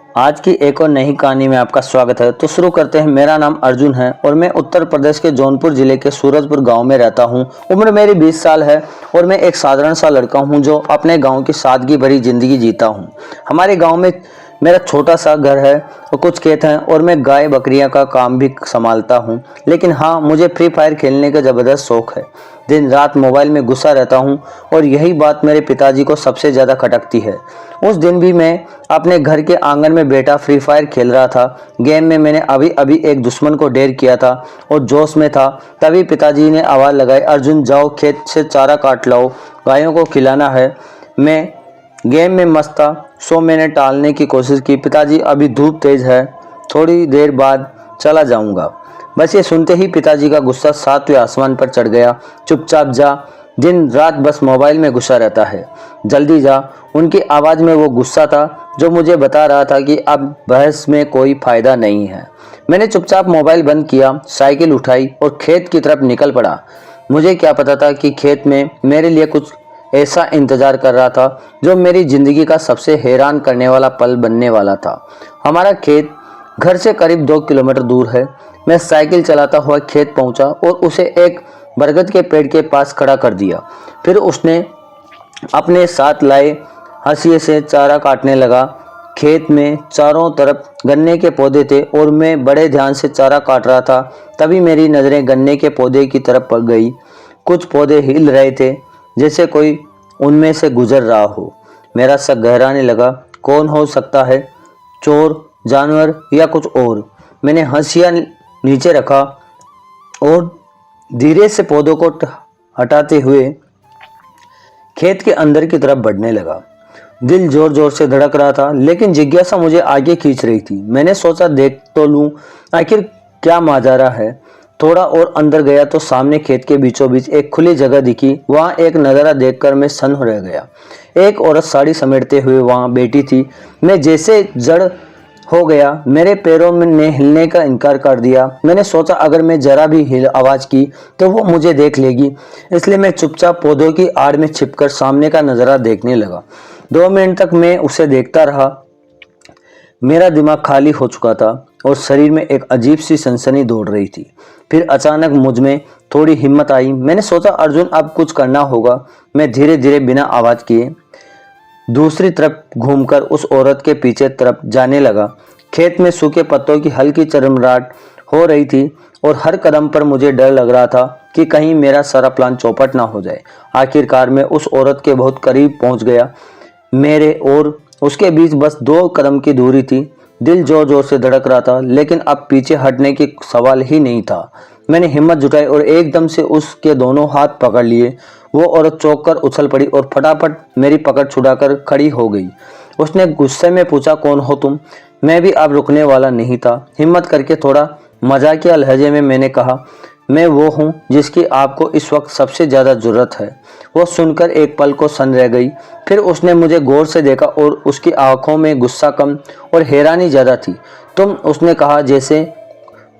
आज की एक और नई कहानी में आपका स्वागत है। तो शुरू करते हैं। मेरा नाम अर्जुन है और मैं उत्तर प्रदेश के जौनपुर जिले के सूरजपुर गांव में रहता हूं। उम्र मेरी 20 साल है और मैं एक साधारण सा लड़का हूं जो अपने गांव की सादगी भरी जिंदगी जीता हूं। हमारे गांव में मेरा छोटा सा घर है और कुछ खेत हैं और मैं गाय बकरियां का काम भी संभालता हूं। लेकिन हाँ, मुझे फ्री फायर खेलने का ज़बरदस्त शौक है। दिन रात मोबाइल में घुसा रहता हूं और यही बात मेरे पिताजी को सबसे ज़्यादा खटकती है। उस दिन भी मैं अपने घर के आंगन में बैठा फ्री फायर खेल रहा था। गेम में मैंने अभी अभी एक दुश्मन को ढेर किया था और जोश में था। तभी पिताजी ने आवाज़ लगाई, अर्जुन जाओ खेत से चारा काट लाओ, गायों को खिलाना है। मैं गेम में मस्त था, सो मैंने टालने की कोशिश की। पिताजी अभी धूप तेज है, थोड़ी देर बाद चला जाऊंगा। बस ये सुनते ही पिताजी का गुस्सा सातवें आसमान पर चढ़ गया। चुपचाप जा, दिन रात बस मोबाइल में घुसा रहता है, जल्दी जा। उनकी आवाज़ में वो गुस्सा था जो मुझे बता रहा था कि अब बहस में कोई फ़ायदा नहीं है। मैंने चुपचाप मोबाइल बंद किया, साइकिल उठाई और खेत की तरफ निकल पड़ा। मुझे क्या पता था कि खेत में मेरे लिए कुछ ऐसा इंतज़ार कर रहा था जो मेरी ज़िंदगी का सबसे हैरान करने वाला पल बनने वाला था। हमारा खेत घर से करीब 2 किलोमीटर दूर है। मैं साइकिल चलाता हुआ खेत पहुंचा और उसे एक बरगद के पेड़ के पास खड़ा कर दिया। फिर उसने अपने साथ लाए हंसिए से चारा काटने लगा। खेत में चारों तरफ गन्ने के पौधे थे और मैं बड़े ध्यान से चारा काट रहा था। तभी मेरी नज़रें गन्ने के पौधे की तरफ पड़ गई। कुछ पौधे हिल रहे थे जैसे कोई उनमें से गुजर रहा हो। मेरा सर गहराने लगा। कौन हो सकता है? चोर, जानवर या कुछ और? मैंने हंसिया नीचे रखा और धीरे से पौधों को हटाते हुए खेत के अंदर की तरफ बढ़ने लगा। दिल जोर जोर से धड़क रहा था, लेकिन जिज्ञासा मुझे आगे खींच रही थी। मैंने सोचा देख तो लूं, आखिर क्या माजरा है। थोड़ा और अंदर गया तो सामने खेत के बीचों बीच एक खुली जगह दिखी। वहां एक नज़ारा देखकर मैं सन्न रह गया। एक औरत साड़ी समेटते हुए वहां बैठी थी। मैं जैसे जड़ हो गया। मेरे पैरों में ने हिलने का इनकार कर दिया। मैंने सोचा अगर मैं जरा भी आवाज़ की तो वो मुझे देख लेगी, इसलिए मैं चुपचाप पौधों की आड़ में छिपकर सामने का नज़ारा देखने लगा। 2 मिनट तक मैं उसे देखता रहा। मेरा दिमाग खाली हो चुका था और शरीर में एक अजीब सी सनसनी दौड़ रही थी। फिर अचानक मुझ में थोड़ी हिम्मत आई। मैंने सोचा अर्जुन अब कुछ करना होगा। मैं धीरे धीरे बिना आवाज़ किए दूसरी तरफ घूमकर उस औरत के पीछे तरफ जाने लगा। खेत में सूखे पत्तों की हल्की चरमराहट हो रही थी और हर कदम पर मुझे डर लग रहा था कि कहीं मेरा सारा प्लान चौपट ना हो जाए। आखिरकार मैं उस औरत के बहुत करीब पहुंच गया। मेरे और उसके बीच बस 2 कदम की दूरी थी। दिल जोर जोर से धड़क रहा था, लेकिन अब पीछे हटने की सवाल ही नहीं था। मैंने हिम्मत जुटाई और एकदम से उसके दोनों हाथ पकड़ लिए। वो औरत चौंक कर उछल पड़ी और फटाफट मेरी पकड़ छुड़ाकर खड़ी हो गई। उसने गुस्से में पूछा, कौन हो तुम? मैं भी अब रुकने वाला नहीं था। हिम्मत करके थोड़ा मजाकिया लहजे में मैंने कहा, मैं वो हूँ जिसकी आपको इस वक्त सबसे ज़्यादा ज़रूरत है। वो सुनकर एक पल को सन रह गई। फिर उसने मुझे गौर से देखा और उसकी आंखों में गुस्सा कम और हैरानी ज़्यादा थी। तुम? उसने कहा जैसे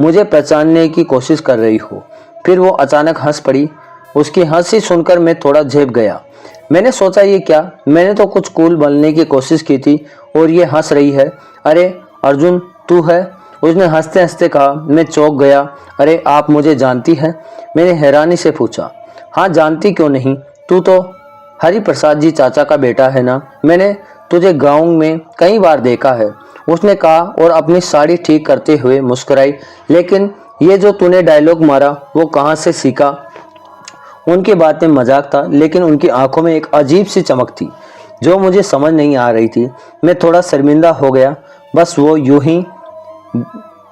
मुझे पहचानने की कोशिश कर रही हो। फिर वो अचानक हंस पड़ी। उसकी हंसी सुनकर मैं थोड़ा झेप गया। मैंने सोचा ये क्या, मैंने तो कुछ कूल बनने की कोशिश की थी और ये हंस रही है। अरे अर्जुन, तू है? उसने हंसते हंसते कहा। मैं चौंक गया। अरे आप मुझे जानती हैं? मैंने हैरानी से पूछा। हाँ, जानती क्यों नहीं, तू तो हरि प्रसाद जी चाचा का बेटा है ना। मैंने तुझे गाँव में कई बार देखा है, उसने कहा और अपनी साड़ी ठीक करते हुए मुस्कुराई। लेकिन ये जो तूने डायलॉग मारा वो कहाँ से सीखा? उनकी बात में मजाक था, लेकिन उनकी आंखों में एक अजीब सी चमक थी जो मुझे समझ नहीं आ रही थी। मैं थोड़ा शर्मिंदा हो गया। बस वो यूं ही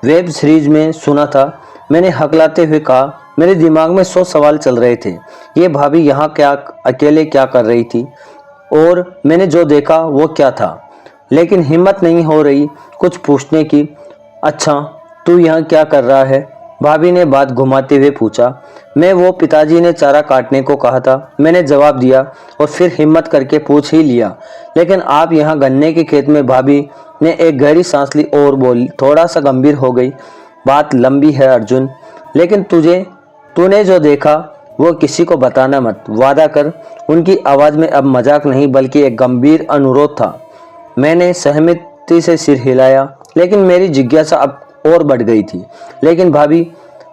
वेब सीरीज में सुना था, मैंने हकलाते हुए कहा। मेरे दिमाग में 100 सवाल चल रहे थे। ये भाभी यहाँ क्या अकेले क्या कर रही थी और मैंने जो देखा वो क्या था? लेकिन हिम्मत नहीं हो रही कुछ पूछने की। अच्छा, तू यहाँ क्या कर रहा है? भाभी ने बात घुमाते हुए पूछा। मैं वो पिताजी ने चारा काटने को कहा था, मैंने जवाब दिया और फिर हिम्मत करके पूछ ही लिया। लेकिन आप यहाँ गन्ने के खेत में? भाभी ने एक गहरी सांस ली और बोली, थोड़ा सा गंभीर हो गई। बात लंबी है अर्जुन, लेकिन तूने जो देखा वो किसी को बताना मत, वादा कर। उनकी आवाज़ में अब मजाक नहीं बल्कि एक गंभीर अनुरोध था। मैंने सहमत मस्ती से सिर हिलाया, लेकिन मेरी जिज्ञासा अब और बढ़ गई थी। लेकिन भाभी,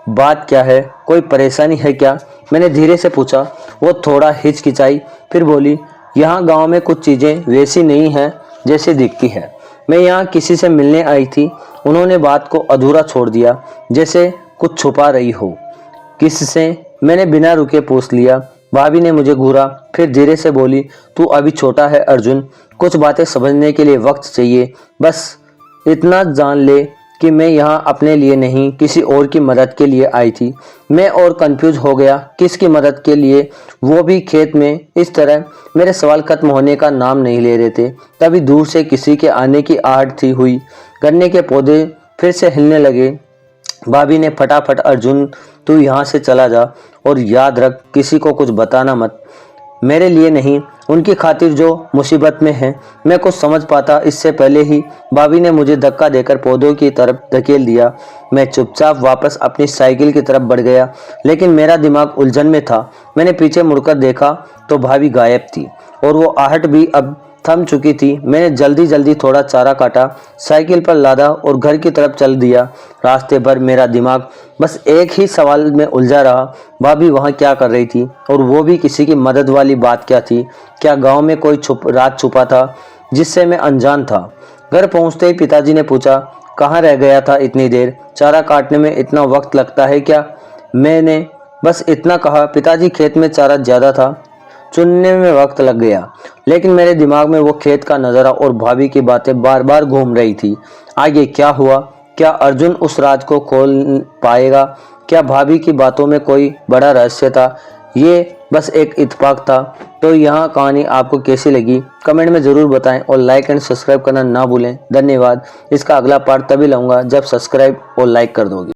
बात क्या है? कोई परेशानी है क्या? मैंने धीरे से पूछा। वो थोड़ा हिचकिचाई, फिर बोली, यहाँ गांव में कुछ चीज़ें वैसी नहीं हैं जैसे दिखती है। मैं यहाँ किसी से मिलने आई थी। उन्होंने बात को अधूरा छोड़ दिया, जैसे कुछ छुपा रही हो। किससे? मैंने बिना रुके पूछ लिया। भाभी ने मुझे घूरा, फिर धीरे से बोली, तू अभी छोटा है अर्जुन, कुछ बातें समझने के लिए वक्त चाहिए। बस इतना जान ले कि मैं यहाँ अपने लिए नहीं, किसी और की मदद के लिए आई थी। मैं और कंफ्यूज हो गया, किसकी मदद के लिए, वो भी खेत में। इस तरह मेरे सवाल खत्म होने का नाम नहीं ले रहे थे। तभी दूर से किसी के आने की आहट थी हुई। गन्ने के पौधे फिर से हिलने लगे। भाभी ने फटाफट, अर्जुन तू यहाँ से चला जा, और याद रख किसी को कुछ बताना मत। मेरे लिए नहीं, उनकी खातिर जो मुसीबत में है। मैं कुछ समझ पाता इससे पहले ही भाभी ने मुझे धक्का देकर पौधों की तरफ धकेल दिया। मैं चुपचाप वापस अपनी साइकिल की तरफ बढ़ गया, लेकिन मेरा दिमाग उलझन में था। मैंने पीछे मुड़कर देखा तो भाभी गायब थी, और वो आहट भी अब थम चुकी थी। मैंने जल्दी जल्दी थोड़ा चारा काटा, साइकिल पर लादा और घर की तरफ चल दिया। रास्ते भर मेरा दिमाग बस एक ही सवाल में उलझा रहा, भाभी वहाँ क्या कर रही थी, और वो भी किसी की मदद वाली बात क्या थी? क्या गांव में कोई राज छुपा था जिससे मैं अनजान था? घर पहुँचते ही पिताजी ने पूछा, कहाँ रह गया था इतनी देर? चारा काटने में इतना वक्त लगता है क्या? मैंने बस इतना कहा। पिताजी, खेत में चारा ज़्यादा था, चुनने में वक्त लग गया। लेकिन मेरे दिमाग में वो खेत का नज़ारा और भाभी की बातें बार बार घूम रही थी। आगे क्या हुआ? क्या अर्जुन उस राज को खोल पाएगा? क्या भाभी की बातों में कोई बड़ा रहस्य था? ये बस एक इत्तेफाक था। तो यहाँ कहानी आपको कैसी लगी कमेंट में ज़रूर बताएं, और लाइक एंड सब्सक्राइब करना ना भूलें। धन्यवाद। इसका अगला पार्ट तभी लाऊंगा जब सब्सक्राइब और लाइक कर दोगे।